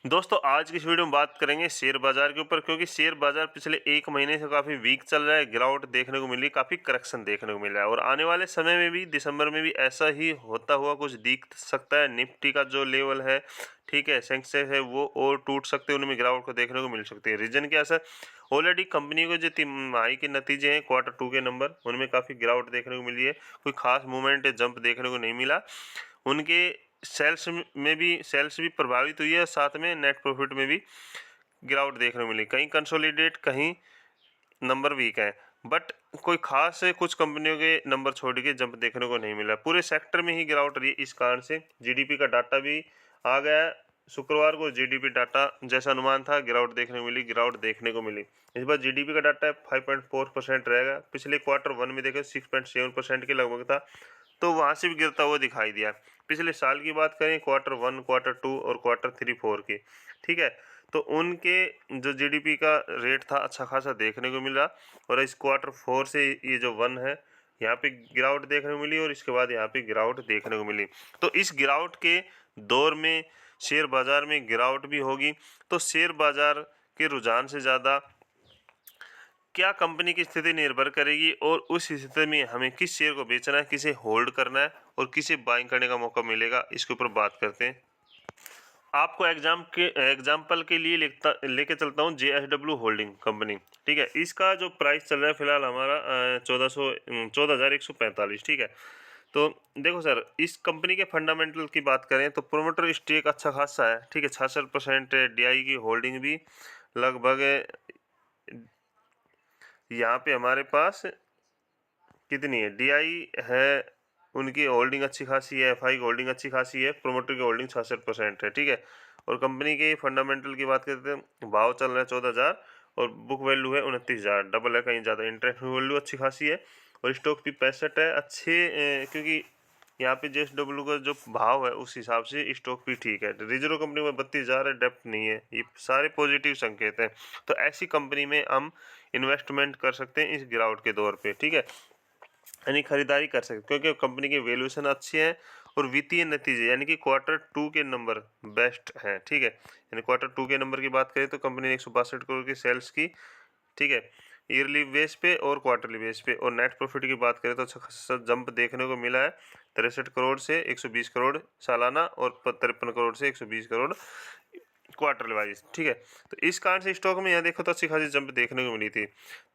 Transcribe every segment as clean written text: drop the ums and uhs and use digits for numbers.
दोस्तों आज की इस वीडियो में बात करेंगे शेयर बाजार के ऊपर, क्योंकि शेयर बाजार पिछले 1 महीने से काफ़ी वीक चल रहा है। गिरावट देखने को मिली, काफ़ी करेक्शन देखने को मिला है और आने वाले समय में भी दिसंबर में भी ऐसा ही होता हुआ कुछ दिख सकता है। निफ्टी का जो लेवल है, ठीक है, सेंसेक्स है, वो और टूट सकते हैं, उनमें गिरावट को देखने को मिल सकती है। रीजन क्या है सर? ऑलरेडी कंपनी को जो तिमाही के नतीजे हैं Q2 के नंबर, उनमें काफ़ी गिरावट देखने को मिली है। कोई खास मूवमेंट जंप देखने को नहीं मिला। उनके सेल्स भी प्रभावित हुई है, साथ में नेट प्रॉफिट में भी गिरावट देखने को मिली। कहीं कंसोलिडेट, कहीं नंबर वीक है, बट कोई खास है कुछ कंपनियों के नंबर छोड़ के जंप देखने को नहीं मिला। पूरे सेक्टर में ही गिरावट रही है। इस कारण से जीडीपी का डाटा भी आ गया। शुक्रवार को जीडीपी डाटा जैसा अनुमान था, गिरावट देखने को मिली, गिरावट देखने को मिली। इस बार जीडीपी का डाटा 5.4% रहेगा। पिछले Q1 में देखे 6.7% के लगभग था, तो वहाँ से भी गिरता हुआ दिखाई दिया। पिछले साल की बात करें Q1, Q2 और Q3, 4 की, ठीक है, तो उनके जो जीडीपी का रेट था अच्छा खासा देखने को मिला। और इस Q4 से ये जो 1 है, यहाँ पे गिरावट देखने को मिली और इसके बाद यहाँ पे गिरावट देखने को मिली। तो इस गिरावट के दौर में शेयर बाजार में गिरावट भी होगी। तो शेयर बाजार के रुझान से ज़्यादा क्या कंपनी की स्थिति निर्भर करेगी और उस स्थिति में हमें किस शेयर को बेचना है, किसे होल्ड करना है और किसे बाइंग करने का मौका मिलेगा, इसके ऊपर बात करते हैं। आपको एग्जाम्पल के लिए लेके चलता हूँ JSW होल्डिंग कंपनी, ठीक है। इसका जो प्राइस चल रहा है फिलहाल हमारा 14,145, ठीक है। तो देखो सर, इस कंपनी के फंडामेंटल की बात करें तो प्रोमोटर स्टेक अच्छा खासा है, ठीक है, 66% DI की होल्डिंग भी लगभग यहाँ पे हमारे पास कितनी है, DI है, उनकी होल्डिंग अच्छी खासी है, FI की होल्डिंग अच्छी खासी है, प्रोमोटर की होल्डिंग 66% है, ठीक है। और कंपनी के फंडामेंटल की बात करते हैं, भाव चल रहा है 14,000 और बुक वैल्यू है 29,000, डबल है कहीं ज़्यादा। इंटरेस्ट वैल्यू अच्छी खासी है और स्टॉक भी 65 है, अच्छे क्योंकि यहाँ पे JSW का जो भाव है उस हिसाब से स्टॉक भी ठीक है। रिजर्व कंपनी में 32,000 है, डेप्ट नहीं है, ये सारे पॉजिटिव संकेत हैं। तो ऐसी कंपनी में हम इन्वेस्टमेंट कर सकते हैं इस गिरावट के दौर पे, ठीक है, यानी खरीदारी कर सकते, क्योंकि कंपनी की वैल्यूएशन अच्छी है और वित्तीय नतीजे यानी कि Q2 के नंबर बेस्ट हैं, ठीक है। यानी Q2 के नंबर की बात करें तो कंपनी ने 162 करोड़ की सेल्स की, ठीक है, ईयरली बेस पे और क्वार्टरली बेस पे। और नेट प्रॉफिट की बात करें तो अच्छा खासा जंप देखने को मिला है, 63 करोड़ से 120 करोड़ सालाना और 53 करोड़ से 120 करोड़ क्वार्टरली वाइज, ठीक है। तो इस कारण से स्टॉक में यहाँ देखो तो अच्छी खासी जंप देखने को मिली थी।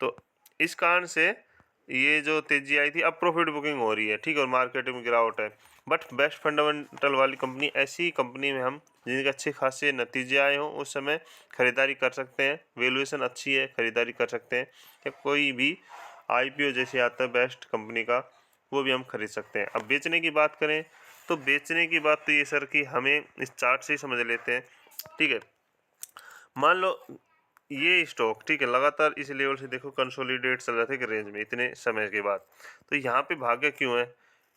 तो इस कारण से ये जो तेजी आई थी, अब प्रॉफिट बुकिंग हो रही है, ठीक है, और मार्केट में गिरावट है। बट बेस्ट फंडामेंटल वाली कंपनी, ऐसी कंपनी में हम जिनके अच्छे खासे नतीजे आए हों उस समय खरीदारी कर सकते हैं। वैल्यूएशन अच्छी है, खरीदारी कर सकते हैं। या कोई भी IPO जैसे आता है बेस्ट कंपनी का, वो भी हम खरीद सकते हैं। अब बेचने की बात करें तो बेचने की बात तो ये सर कि हमें इस चार्ट से ही समझ लेते हैं, ठीक है। मान लो ये स्टॉक, ठीक है, लगातार इस लेवल से देखो कंसोलिडेट चल रहा था एक रेंज में इतने समय के बाद, तो यहाँ पे भागा क्यों है?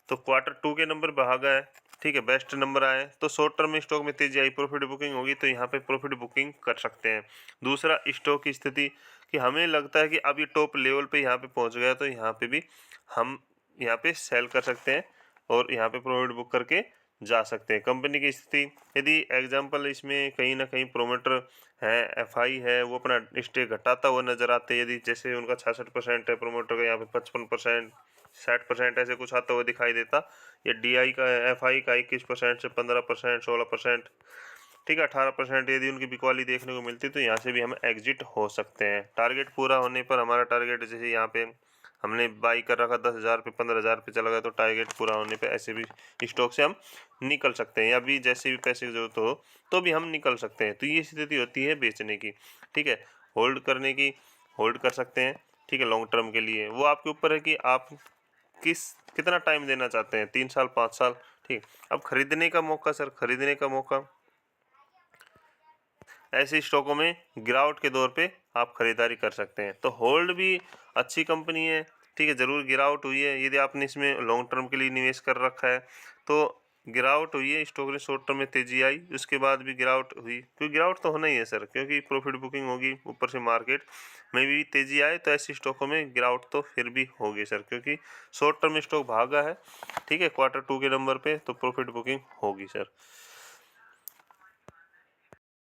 तो Q2 के नंबर भागा है, ठीक है, बेस्ट नंबर आए, तो शॉर्ट टर्म में स्टॉक में तेजी आई, प्रॉफिट बुकिंग होगी, तो यहाँ पे प्रॉफिट बुकिंग कर सकते हैं। दूसरा, स्टॉक की स्थिति कि हमें लगता है कि अब ये टॉप लेवल पे यहाँ पे पहुँच गया, तो यहाँ पे भी हम यहाँ पे सेल कर सकते हैं और यहाँ पे प्रॉफिट बुक करके जा सकते हैं। कंपनी की स्थिति, यदि एग्जांपल इसमें कहीं ना कहीं प्रोमोटर है, FI है, वो अपना स्टेक घटाता हुआ नजर आते हैं, यदि जैसे उनका 66% है, प्रोमोटर का यहाँ पे 55%, 60% ऐसे कुछ आता हुआ दिखाई देता, या DI का, FI का 21% से 15%, 16%, ठीक है, 18% यदि उनकी बिकवाली देखने को मिलती, तो यहाँ से भी हम एग्जिट हो सकते हैं। टारगेट पूरा होने पर, हमारा टारगेट जैसे यहाँ पे हमने बाई कर रखा 10,000 पे, 15,000 पे चला गया, तो टारगेट पूरा होने पे ऐसे भी स्टॉक से हम निकल सकते हैं, या भी जैसे भी पैसे की जरूरत हो तो भी हम निकल सकते हैं। तो ये स्थिति होती है बेचने की, ठीक है। होल्ड करने की, होल्ड कर सकते हैं, ठीक है, लॉन्ग टर्म के लिए। वो आपके ऊपर है कि आप कितना टाइम देना चाहते हैं, 3 साल, 5 साल, ठीक। अब खरीदने का मौका सर, खरीदने का मौका ऐसे स्टॉकों में गिरावट के दौर पे आप खरीदारी कर सकते हैं। तो होल्ड भी अच्छी कंपनी है, ठीक है, ज़रूर गिरावट हुई है। यदि आपने इसमें लॉन्ग टर्म के लिए निवेश कर रखा है तो गिरावट हुई है, स्टॉक में शॉर्ट टर्म में तेजी आई, उसके बाद भी गिरावट हुई, क्योंकि गिरावट तो होना ही है सर, क्योंकि प्रॉफिट बुकिंग होगी, ऊपर से मार्केट में भी तेजी आए तो ऐसी स्टॉकों में गिरावट तो फिर भी होगी सर, क्योंकि शॉर्ट टर्म स्टॉक भागा है, ठीक है, Q2 के नंबर पे, तो प्रॉफिट बुकिंग होगी सर।